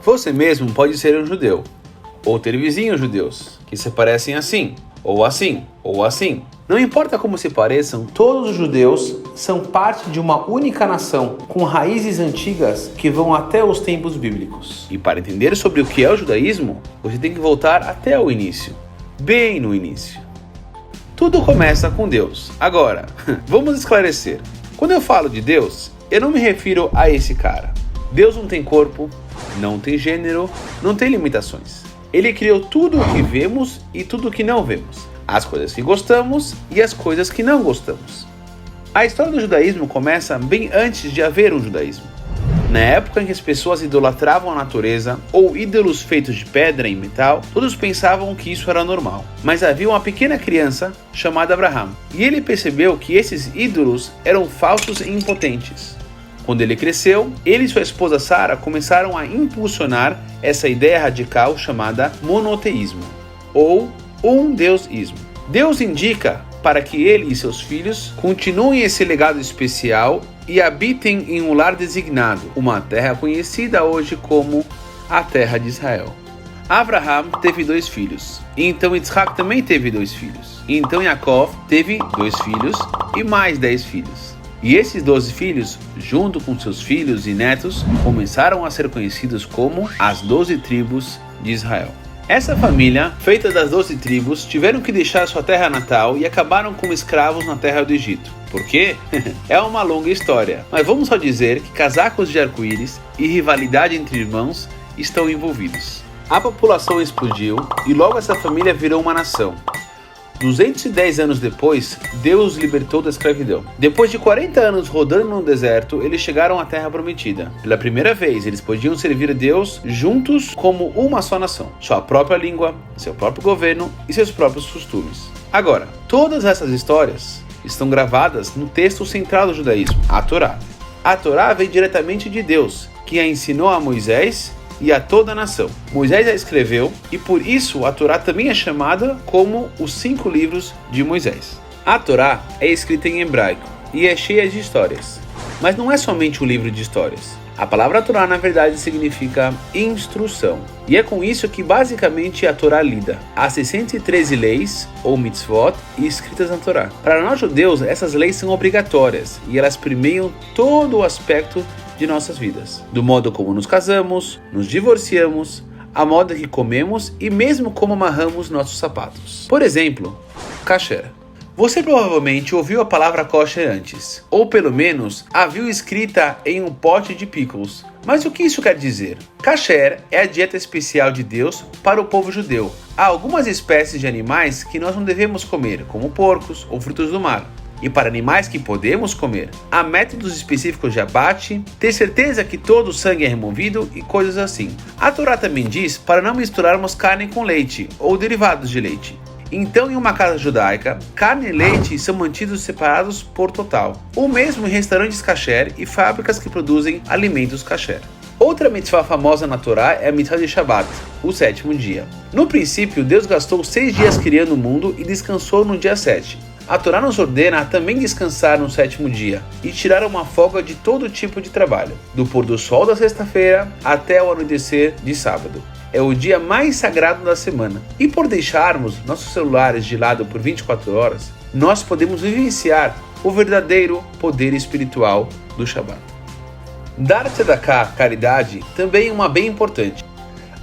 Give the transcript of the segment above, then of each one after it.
Você mesmo pode ser um judeu, ou ter vizinhos judeus, que se parecem assim, ou assim, ou assim. Não importa como se pareçam, todos os judeus são parte de uma única nação, com raízes antigas que vão até os tempos bíblicos. E para entender sobre o que é o judaísmo, você tem que voltar até o início, bem no início. Tudo começa com Deus. Agora, vamos esclarecer. Quando eu falo de Deus, eu não me refiro a esse cara. Deus não tem corpo, não tem gênero, não tem limitações. Ele criou tudo o que vemos e tudo o que não vemos. As coisas que gostamos e as coisas que não gostamos. A história do judaísmo começa bem antes de haver um judaísmo. Na época em que as pessoas idolatravam a natureza ou ídolos feitos de pedra e metal, todos pensavam que isso era normal. Mas havia uma pequena criança chamada Abraham, e ele percebeu que esses ídolos eram falsos e impotentes. Quando ele cresceu, ele e sua esposa Sara começaram a impulsionar essa ideia radical chamada monoteísmo, ou um-deusismo. Deus indica para que ele e seus filhos continuem esse legado especial e habitem em um lar designado, uma terra conhecida hoje como a Terra de Israel. Abraham teve 2 filhos, e então Isaac também teve 2 filhos, e então Jacó teve 2 filhos e mais 10 filhos. E esses 12 filhos, junto com seus filhos e netos, começaram a ser conhecidos como as 12 tribos de Israel. Essa família, feita das 12 tribos, tiveram que deixar sua terra natal e acabaram como escravos na terra do Egito. Por quê? É uma longa história, mas vamos só dizer que casacos de arco-íris e rivalidade entre irmãos estão envolvidos. A população explodiu e logo essa família virou uma nação. 210 anos depois, Deus os libertou da escravidão. Depois de 40 anos rodando no deserto, eles chegaram à Terra Prometida. Pela primeira vez, eles podiam servir a Deus juntos como uma só nação. Sua própria língua, seu próprio governo e seus próprios costumes. Agora, todas essas histórias estão gravadas no texto central do judaísmo, a Torá. A Torá vem diretamente de Deus, que a ensinou a Moisés e a toda a nação. Moisés a escreveu e por isso a Torá também é chamada como os 5 livros de Moisés. A Torá é escrita em hebraico e é cheia de histórias, mas não é somente um livro de histórias. A palavra Torá na verdade significa instrução, e é com isso que basicamente a Torá lida. Há 613 leis, ou mitzvot, escritas na Torá. Para nós judeus, essas leis são obrigatórias e elas permeiam todo o aspecto de nossas vidas, do modo como nos casamos, nos divorciamos, a modo que comemos e mesmo como amarramos nossos sapatos. Por exemplo, kasher. Você provavelmente ouviu a palavra kosher antes, ou pelo menos a viu escrita em um pote de pickles. Mas o que isso quer dizer? Kasher é a dieta especial de Deus para o povo judeu. Há algumas espécies de animais que nós não devemos comer, como porcos ou frutos do mar. E para animais que podemos comer, há métodos específicos de abate, ter certeza que todo o sangue é removido e coisas assim. A Torá também diz para não misturarmos carne com leite ou derivados de leite. Então, em uma casa judaica, carne e leite são mantidos separados por total. O mesmo em restaurantes kasher e fábricas que produzem alimentos kasher. Outra mitzvah famosa na Torá é a mitzvah de Shabbat, o 7º dia. No princípio, Deus gastou 6 dias criando o mundo e descansou no dia 7. A Torá nos ordena a também descansar no 7º dia e tirar uma folga de todo tipo de trabalho, do pôr do sol da sexta-feira até o anoitecer de sábado. É o dia mais sagrado da semana. E por deixarmos nossos celulares de lado por 24 horas, nós podemos vivenciar o verdadeiro poder espiritual do Shabbat. Dar tzedakah, caridade, também é uma bem importante.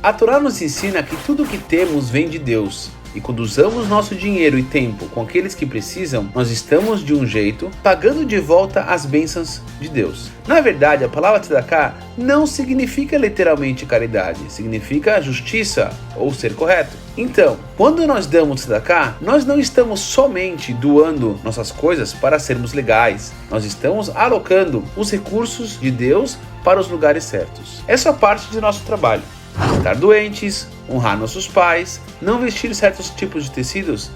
A Torá nos ensina que tudo o que temos vem de Deus. E quando usamos nosso dinheiro e tempo com aqueles que precisam, nós estamos, de um jeito, pagando de volta as bênçãos de Deus. Na verdade, a palavra tzedakah não significa literalmente caridade, significa justiça ou ser correto. Então, quando nós damos tzedakah, nós não estamos somente doando nossas coisas para sermos legais, nós estamos alocando os recursos de Deus para os lugares certos. Essa é parte de nosso trabalho. Estar doentes, honrar nossos pais, não vestir certos tipos de tecidos,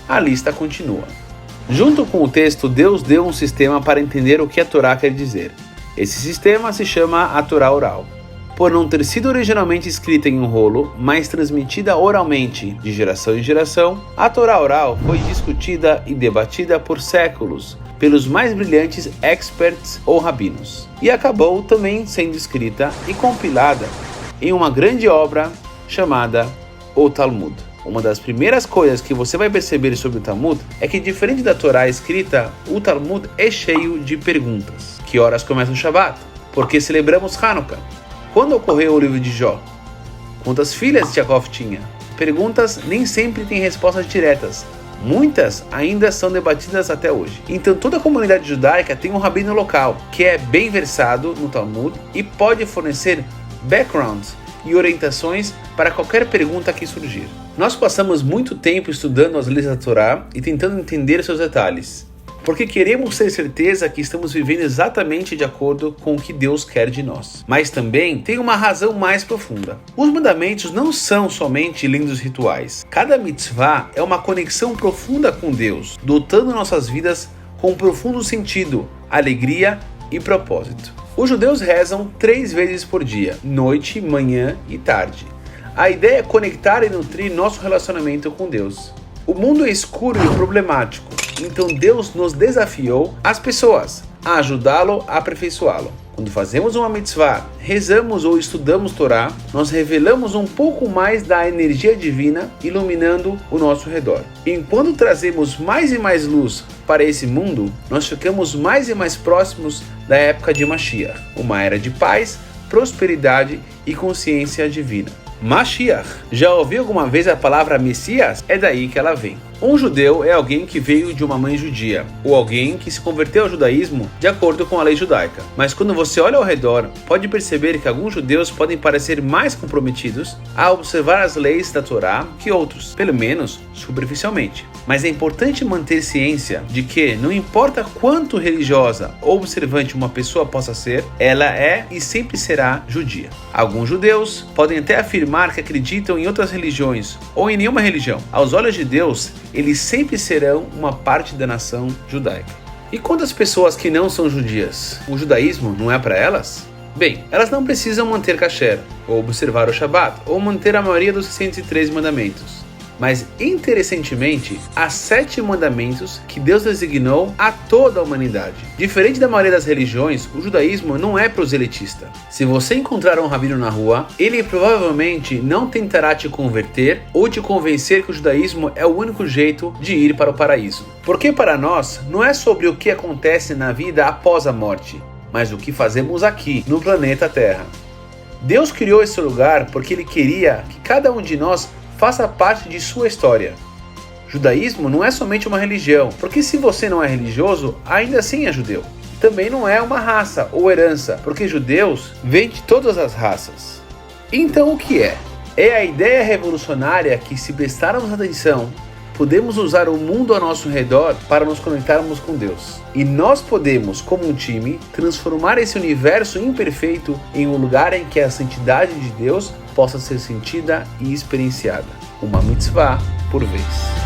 a lista continua. Junto com o texto, Deus deu um sistema para entender o que a Torá quer dizer. Esse sistema se chama a Torá oral. Por não ter sido originalmente escrita em um rolo, mas transmitida oralmente de geração em geração, a Torá oral foi discutida e debatida por séculos pelos mais brilhantes experts ou rabinos, e acabou também sendo escrita e compilada em uma grande obra chamada o Talmud. Uma das primeiras coisas que você vai perceber sobre o Talmud é que, diferente da Torá escrita, o Talmud é cheio de perguntas. Que horas começa o Shabat? Por que celebramos Hanukkah? Quando ocorreu o livro de Jó? Quantas filhas Jacob tinha? Perguntas nem sempre têm respostas diretas. Muitas ainda são debatidas até hoje. Então toda a comunidade judaica tem um rabino local, que é bem versado no Talmud e pode fornecer backgrounds e orientações para qualquer pergunta que surgir. Nós passamos muito tempo estudando as leis da Torá e tentando entender seus detalhes, porque queremos ter certeza que estamos vivendo exatamente de acordo com o que Deus quer de nós. Mas também tem uma razão mais profunda. Os mandamentos não são somente lindos rituais. Cada mitzvah é uma conexão profunda com Deus, dotando nossas vidas com um profundo sentido, alegria e propósito. Os judeus rezam 3 vezes por dia, noite, manhã e tarde. A ideia é conectar e nutrir nosso relacionamento com Deus. O mundo é escuro e problemático, então Deus nos desafiou, as pessoas, a ajudá-lo a aperfeiçoá-lo. Quando fazemos uma mitzvah, rezamos ou estudamos Torá, nós revelamos um pouco mais da energia divina iluminando o nosso redor. Enquanto trazemos mais e mais luz para esse mundo, nós ficamos mais e mais próximos da época de Mashiach, uma era de paz, prosperidade e consciência divina. Mashiach. Já ouviu alguma vez a palavra Messias? É daí que ela vem. Um judeu é alguém que veio de uma mãe judia, ou alguém que se converteu ao judaísmo de acordo com a lei judaica. Mas quando você olha ao redor, pode perceber que alguns judeus podem parecer mais comprometidos a observar as leis da Torá que outros, pelo menos superficialmente. Mas é importante manter ciência de que, não importa quanto religiosa ou observante uma pessoa possa ser, ela é e sempre será judia. Alguns judeus podem até afirmar que acreditam em outras religiões ou em nenhuma religião. Aos olhos de Deus, eles sempre serão uma parte da nação judaica. E quantas pessoas que não são judias? O judaísmo não é para elas? Bem, elas não precisam manter kasher, ou observar o Shabat, ou manter a maioria dos 613 mandamentos. Mas, interessantemente, há 7 mandamentos que Deus designou a toda a humanidade. Diferente da maioria das religiões, o judaísmo não é proselitista. Se você encontrar um rabino na rua, ele provavelmente não tentará te converter ou te convencer que o judaísmo é o único jeito de ir para o paraíso. Porque para nós, não é sobre o que acontece na vida após a morte, mas o que fazemos aqui, no planeta Terra. Deus criou esse lugar porque Ele queria que cada um de nós faça parte de sua história. Judaísmo não é somente uma religião, porque se você não é religioso, ainda assim é judeu. Também não é uma raça ou herança, porque judeus vêm de todas as raças. Então o que é? É a ideia revolucionária que, se prestarmos atenção, podemos usar o mundo ao nosso redor para nos conectarmos com Deus. E nós podemos, como um time, transformar esse universo imperfeito em um lugar em que a santidade de Deus possa ser sentida e experienciada. Uma mitzvah por vez.